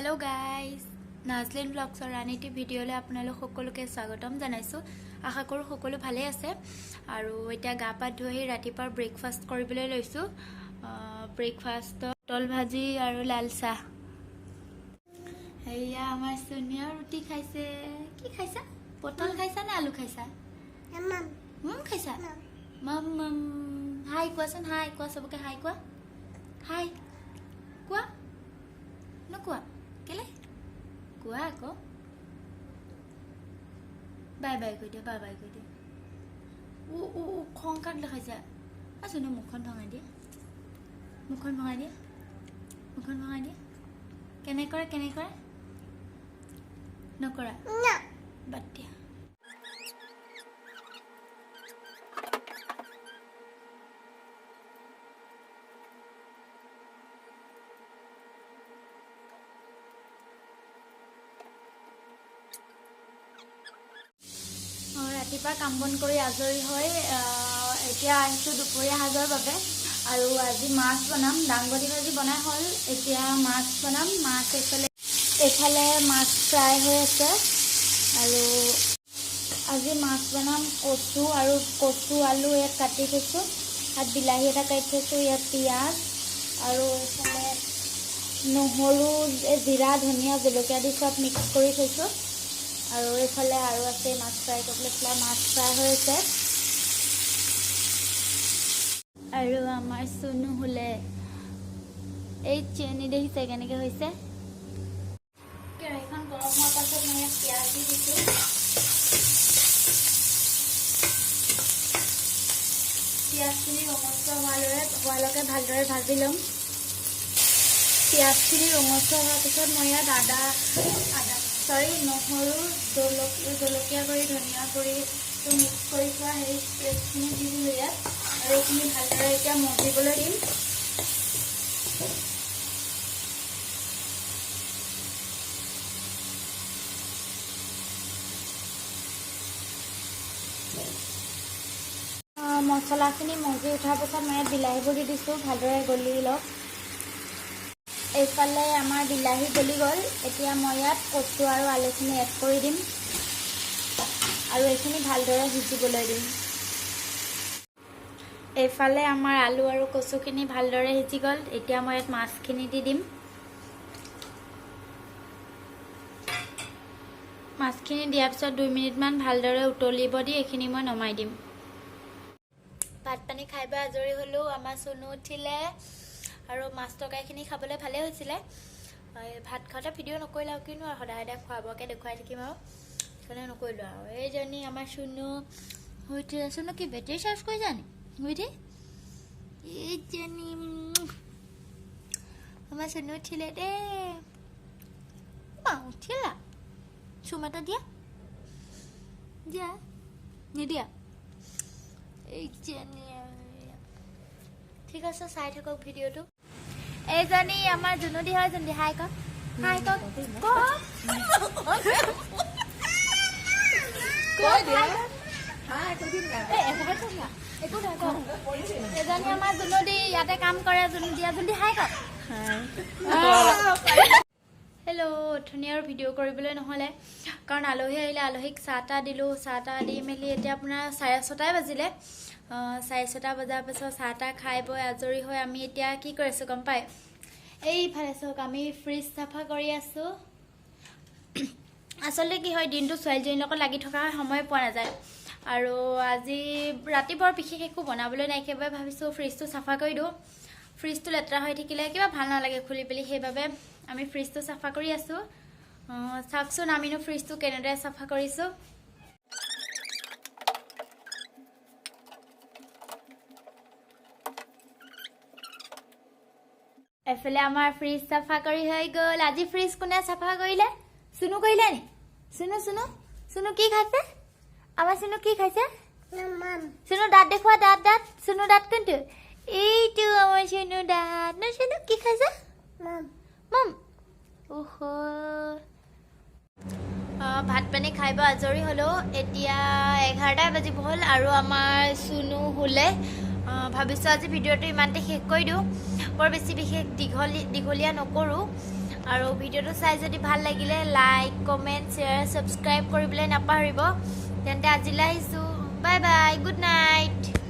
hello guys नाजलिन ब्लग्सर रानीटी भिडिओले आपनालोक सकलोके स्वागतम जानाइছো आशा करू सकलो भाले आछे आरो एटा गा पा धुई रातिपुৱাৰ ब्रेकफास्ट কৰিবলৈ লৈছো ब्रेकफास्ट तल भाजी आरो लाल चाह हैया আমাৰ सोनिया रुटी खाइছে কি খাইছা পটল খাইছা না আলু খাইছা মম খাইছা মম মম হাই কোৱাচোন হাই কোৱা सबके हाय কোৱা हाय কোৱা नकोआ केले कोआ को बाय बाय को दे ओ खों काट लखाइसा आसुनो मुखन भाङा दे केने करे नकरा ना बात रातिपुৱা কাম বন কৰি আজৰি হৈ এতিয়া আহিছো দুপৰীয়া সাজৰ বাবে আৰু আজি মাছ বনাম ডাংবডি ভাজি বনাই হল এতিয়া মাছ বনাম মাছ এফালে মাছ ফ্ৰাই হৈ আছে আৰু আজি মাছ বনাম কচু আৰু কচু আলু ইয়াত কাটি থৈছো আৰু বিলাহী এটা কাটি থৈছো ইয়াত পিয়াজ আৰু এফালে নহৰু জিৰা ধনিয়া জলকীয়া দি সব মিক্স কৰি থৈছো আৰু এফালে আৰু আছে মাছ ফ্ৰাই কৰিবলৈ মাছ ফ্ৰাই হৈ আছে আৰু আমাৰ সুনু হলে এই চেনি দেখিছে কেনেকৈ হৈছে কেৰাহীখন গৰম হোৱাৰ পাছত মই পিয়াজ দি দিছো পিয়াজখিনি ৰঙচুৱা হোৱালৈকে ভালদৰে ভাজি ল'ম পিয়াজখিনি ৰঙচুৱা হোৱাৰ পিছত মই ইয়াত আদা নহৰু জলকীয়া কৰি ধনিয়া কৰি মিক্স কৰি থোৱা সেই পেষ্টখিনি দি দিলোঁ ইয়াত আৰু এইখিনি ভালদৰে এতিয়া মঠিবলৈ দিম মছলাখিনি মজি উঠাৰ পাছত মই ইয়াত বিলাহীবোৰ দি দিছোঁ ভালদৰে গলি লওক এইফালে আমাৰ বিলাহী গলি গ'ল এতিয়া মই ইয়াত কচু আৰু আলুখিনি এড কৰি দিম আৰু এইখিনি ভালদৰে সিজিবলৈ দিম এইফালে আমাৰ আলু আৰু কচুখিনি ভালদৰে সিজি গ'ল এতিয়া মই ইয়াত মাছখিনি দি দিম মাছখিনি দিয়াৰ পিছত 2 মিনিটমান ভালদৰে উতলিব দি এইখিনি মই নমাই দিম ভাত পানী খাই বৈ আজৰি হ'লেও আমাৰ সোনু উঠিলে আৰু মাছ তৰকাৰীখিনি খাবলৈ ভালে হৈছিলে ভাত খাওঁতে ভিডিঅ' নকৰিলা কিনো আৰু সদায় খোৱাবকে দেখুৱাই থাকিম আৰু সেইকাৰণে নকৰিলোঁ আৰু এইজনী আমাৰ সোনু উঠি সোনু কি বেটেৰী চাৰ্জ কৰি জানি উঠি এইজনী আমাৰ সোনু উঠিলে দেই উঠিলা চুমাটা দিয়া নিদিয়া এইজনী ঠিক আছে চাই থাকক ভিডিঅ'টো এইজনী আমাৰ জুনুদি হয় জুনুদি হাই কক এজনী আমাৰ জুনুদি ইয়াতে কাম কৰে জুনুদি হাই কক হেল্ল' ধুনীয়া আৰু ভিডিঅ' কৰিবলৈ নহ'লে কাৰণ আলহী আহিলে আলহীক চাহ তাহ দিলোঁ চাহ তাহ দি মেলি এতিয়া আপোনাৰ 6:30 বাজিলে 6:30 বজাৰ পিছত চাহ তাহ খাই বৈ আজৰি হৈ আমি এতিয়া কি কৰিছোঁ গম পাই এইফালে চাওক আমি ফ্ৰিজ চাফা কৰি আছোঁ আচলতে কি হয় দিনটো ছোৱালীজনীৰ লগত লাগি থকা সময় পোৱা নাযায় আৰু আজি ৰাতিপুৱাৰ বিশেষ একো বনাবলৈ নাই সেইবাবে ভাবিছোঁ ফ্ৰিজটো চাফা কৰি দিওঁ ফ্ৰিজটো লেতেৰা হৈ থাকিলে কিবা ভাল নালাগে খুলি পেলি সেইবাবে আমি ফ্ৰিজটো চাফা কৰি আছোঁ চাওকচোন আমিনো ফ্ৰিজটো কেনেদৰে চাফা কৰিছোঁ এফালে আমাৰ ফ্ৰিজ চাফা কৰি হৈ গ'ল আজি ফ্ৰিজ কোনে চাফা কৰিলে সুনু কৰিলে নি সুনু কি খাইছে আমাৰ সুনু কি খাইছে সুনু দাঁত দেখুৱা দাঁত সুনু দাঁত কোনটো এইটো আমাৰ সুনু দাঁত ন সুনু কি খাইছে মম ভাত পানী খাই বৈ আজৰি হ'লেও এতিয়া 11টা বাজিব হ'ল আৰু আমাৰ সুনু শুলে ভাবিছোঁ আজি ভিডিঅ'টো ইমানতে শেষ কৰি দিওঁ বৰ বেছি বিশেষ দীঘলীয়া নকৰোঁ আৰু ভিডিঅ'টো চাই যদি ভাল লাগিলে লাইক কমেণ্ট শ্বেয়াৰ ছাবস্ক্ৰাইব কৰিবলৈ নাপাহৰিব তেন্তে আজিলৈ আহিছোঁ বাই বাই গুড নাইট